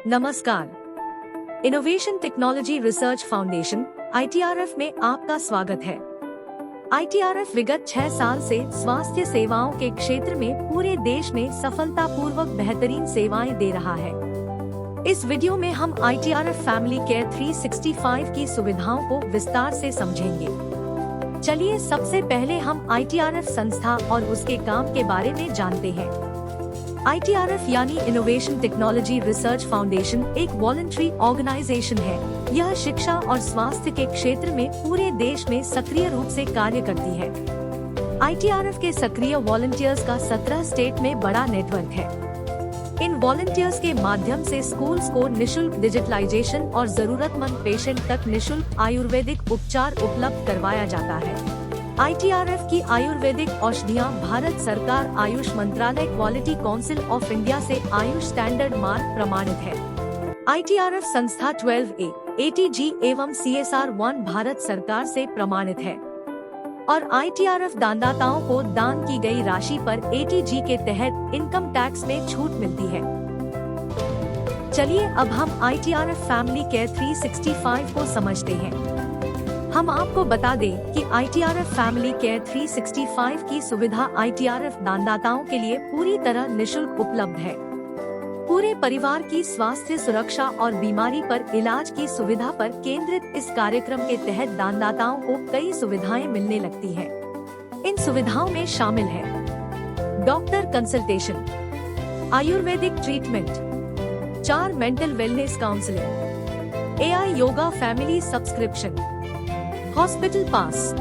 नमस्कार। Innovation technology research foundation ITRF में आपका स्वागत है। ITRF विगत 6 साल से स्वास्थ्य सेवाओं के क्षेत्र में पूरे देश में सफलतापूर्वक बेहतरीन सेवाएं दे रहा है। इस वीडियो में हम ITRF फैमिली केयर 365 की सुविधाओं को विस्तार से समझेंगे। चलिए सबसे पहले हम ITRF संस्था और उसके काम के बारे में जानते हैं। ITRF यानी इनोवेशन टेक्नोलॉजी रिसर्च फाउंडेशन एक वॉलंटरी ऑर्गेनाइजेशन है। यह शिक्षा और स्वास्थ्य के क्षेत्र में पूरे देश में सक्रिय रूप से कार्य करती है। ITRF के सक्रिय वॉलंटियर्स का 17 स्टेट में बड़ा नेटवर्क है। इन वॉलंटियर्स के माध्यम से स्कूल्स को निशुल्क डिजिटलाइजेशन और जरूरतमंद पेशेंट तक निशुल्क आयुर्वेदिक उपचार उपलब्ध करवाया जाता है। ITRF की आयुर्वेदिक औषधियाँ भारत सरकार आयुष मंत्रालय क्वालिटी काउंसिल ऑफ इंडिया से आयुष स्टैंडर्ड मार्क प्रमाणित है। ITRF संस्था 12A, ATG एवं CSR 1 भारत सरकार से प्रमाणित है और ITRF दानदाताओं को दान की गई राशि पर ATG के तहत इनकम टैक्स में छूट मिलती है। चलिए अब हम ITRF फैमिली केयर 365 को समझते हैं। हम आपको बता दें कि ITRF फैमिली केयर 365 की सुविधा ITRF दानदाताओं के लिए पूरी तरह निशुल्क उपलब्ध है। पूरे परिवार की स्वास्थ्य सुरक्षा और बीमारी पर इलाज की सुविधा पर केंद्रित इस कार्यक्रम के तहत दानदाताओं को कई सुविधाएं मिलने लगती हैं। इन सुविधाओं में शामिल है doctor consultation, Ayurvedic treatment, 4 mental wellness counselling, AI yoga family subscription, hospital pass,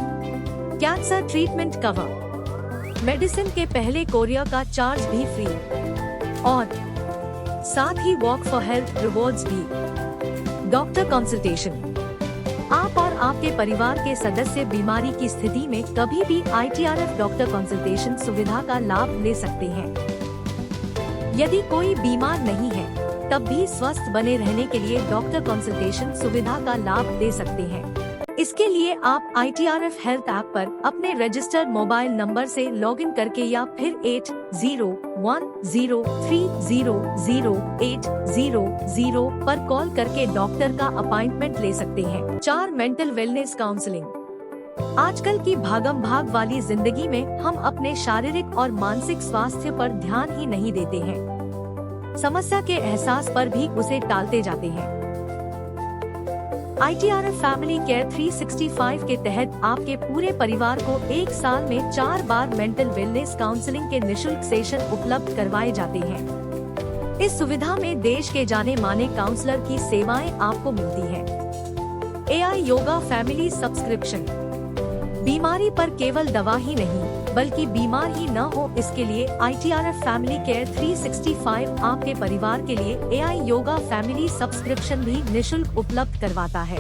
cancer treatment cover, medicine के पहले कोरियर का चार्ज भी फ्री और साथ ही वॉक फॉर हेल्थ रिवॉर्ड्स भी। डॉक्टर कंसल्टेशन, आप और आपके परिवार के सदस्य बीमारी की स्थिति में कभी भी ITRF डॉक्टर कंसल्टेशन सुविधा का लाभ ले सकते हैं। यदि कोई बीमार नहीं है तब भी स्वस्थ बने रहने के लिए डॉक्टर कंसल्टेशन सुविधा का लाभ ले सकते हैं। इसके लिए आप ITRF हेल्थ ऐप पर अपने रजिस्टर्ड मोबाइल नंबर से लॉगिन करके या फिर 8010300800 पर कॉल करके डॉक्टर का अपॉइंटमेंट ले सकते हैं। 4 मेंटल वेलनेस काउंसलिंग, आजकल की भागम भाग वाली जिंदगी में हम अपने शारीरिक और मानसिक स्वास्थ्य पर ध्यान ही नहीं देते हैं। समस्या के एहसास पर भी उसे टालते जाते हैं। ITRF फैमिली केयर 365 के तहत आपके पूरे परिवार को 1 साल में 4 बार मेंटल वेलनेस काउंसलिंग के निशुल्क सेशन उपलब्ध करवाए जाते हैं। इस सुविधा में देश के जाने माने काउंसलर की सेवाएं आपको मिलती हैं। AI योगा फैमिली सब्सक्रिप्शन, बीमारी पर केवल दवा ही नहीं बल्कि बीमार ही न हो इसके लिए ITRF फैमिली केयर 365 आपके परिवार के लिए AI योगा फैमिली सब्सक्रिप्शन भी निशुल्क उपलब्ध करवाता है।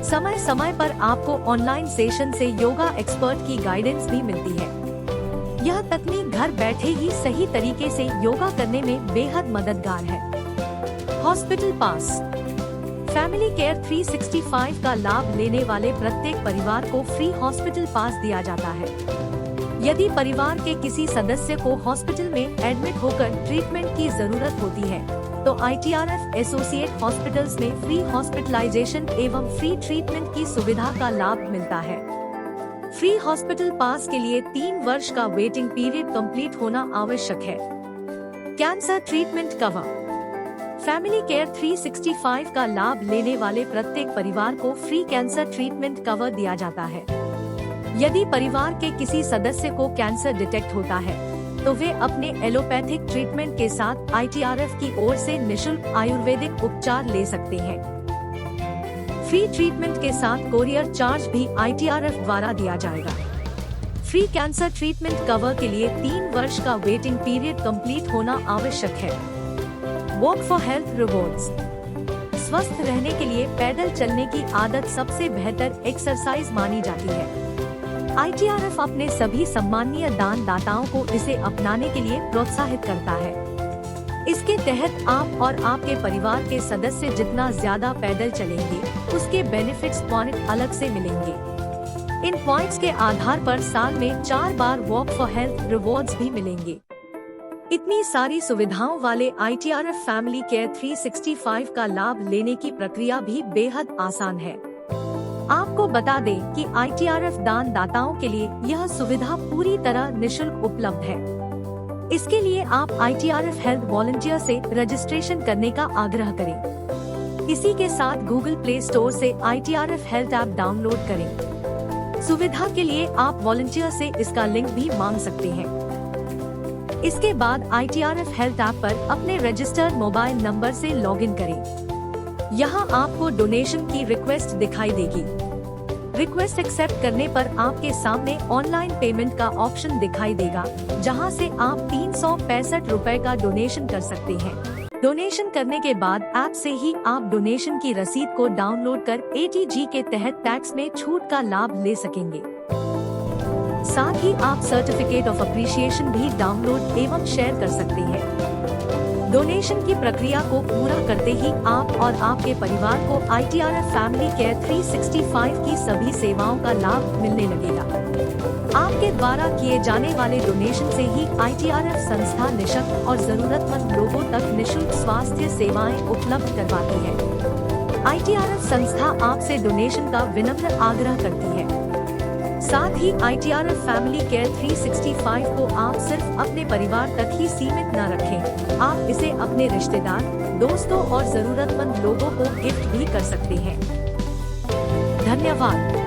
समय समय पर आपको ऑनलाइन सेशन से योगा एक्सपर्ट की गाइडेंस भी मिलती है। यह तकनीक घर बैठे ही सही तरीके से योगा करने में बेहद मददगार है। हॉस्पिटल पास, फैमिली केयर 365 का लाभ लेने वाले प्रत्येक परिवार को फ्री हॉस्पिटल पास दिया जाता है। यदि परिवार के किसी सदस्य को हॉस्पिटल में एडमिट होकर ट्रीटमेंट की जरूरत होती है तो ITRF एसोसिएट हॉस्पिटल्स में फ्री हॉस्पिटलाइजेशन एवं फ्री ट्रीटमेंट की सुविधा का लाभ मिलता है। फ्री हॉस्पिटल पास के लिए 3 वर्ष का वेटिंग पीरियड कंप्लीट होना आवश्यक है। Cancer treatment cover, family care 365 का लाभ लेने वाले प्रत्येक परिवार को फ्री कैंसर ट्रीटमेंट कवर दिया जाता है। यदि परिवार के किसी सदस्य को कैंसर डिटेक्ट होता है तो वे अपने एलोपैथिक ट्रीटमेंट के साथ ITRF की ओर से निशुल्क आयुर्वेदिक उपचार ले सकते हैं। फ्री ट्रीटमेंट के साथ कोरियर चार्ज भी ITRF द्वारा दिया जाएगा। फ्री कैंसर ट्रीटमेंट कवर के लिए 3 वर्ष का वेटिंग पीरियड कंप्लीट होना आवश्यक है। वॉक फॉर हेल्थ रिवॉर्ड्स, स्वस्थ रहने के लिए पैदल चलने की आदत सबसे बेहतर एक्सरसाइज मानी जाती है। ITRF अपने सभी सम्मानीय दानदाताओं को इसे अपनाने के लिए प्रोत्साहित करता है। इसके तहत आप और आपके परिवार के सदस्य जितना ज्यादा पैदल चलेंगे उसके बेनिफिट्स पॉइंट अलग से मिलेंगे। इन पॉइंट्स के आधार पर साल में 4 बार वॉक फॉर हेल्थ रिवॉर्ड्स भी मिलेंगे। इतनी सारी सुविधाओं वाले ITRF फैमिली केयर 365 का लाभ लेने की प्रक्रिया भी बेहद आसान है। आपको बता दें कि ITRF दान दाताओं के लिए यह सुविधा पूरी तरह निशुल्क उपलब्ध है। इसके लिए आप ITRF हेल्थ वॉलंटियर से रजिस्ट्रेशन करने का आग्रह करें। इसी के साथ गूगल प्ले स्टोर से ITRF हेल्थ ऐप डाउनलोड करें। सुविधा के लिए आप वॉलंटियर से इसका लिंक भी मांग सकते हैं। इसके बाद ITRF हेल्थ ऐप पर अपने रजिस्टर्ड मोबाइल नंबर से लॉगिन करें। यहाँ आपको डोनेशन की रिक्वेस्ट दिखाई देगी। रिक्वेस्ट एक्सेप्ट करने पर आपके सामने ऑनलाइन पेमेंट का ऑप्शन दिखाई देगा, जहाँ से आप 365 रुपए का डोनेशन कर सकते हैं। डोनेशन करने के बाद ऐप से ही आप डोनेशन की रसीद को डाउनलोड कर ATG के तहत टैक्स में छूट का लाभ ले सकेंगे। साथ ही आप सर्टिफिकेट ऑफ अप्रिशिएशन भी डाउनलोड एवं शेयर कर सकते हैं। डोनेशन की प्रक्रिया को पूरा करते ही आप और आपके परिवार को ITRF फैमिली केयर 365 की सभी सेवाओं का लाभ मिलने लगेगा। आपके द्वारा किए जाने वाले डोनेशन से ही ITRF संस्था निःशक्त और जरूरतमंद लोगों तक निःशुल्क स्वास्थ्य सेवाएं उपलब्ध करवाती है। ITRF संस्था आपसे डोनेशन का विनम्र आग्रह करती है। साथ ही ITRF फैमिली केयर 365 को आप सिर्फ अपने परिवार तक ही सीमित न रखें। आप इसे अपने रिश्तेदार, दोस्तों और जरूरतमंद लोगों को गिफ्ट भी कर सकते हैं। धन्यवाद।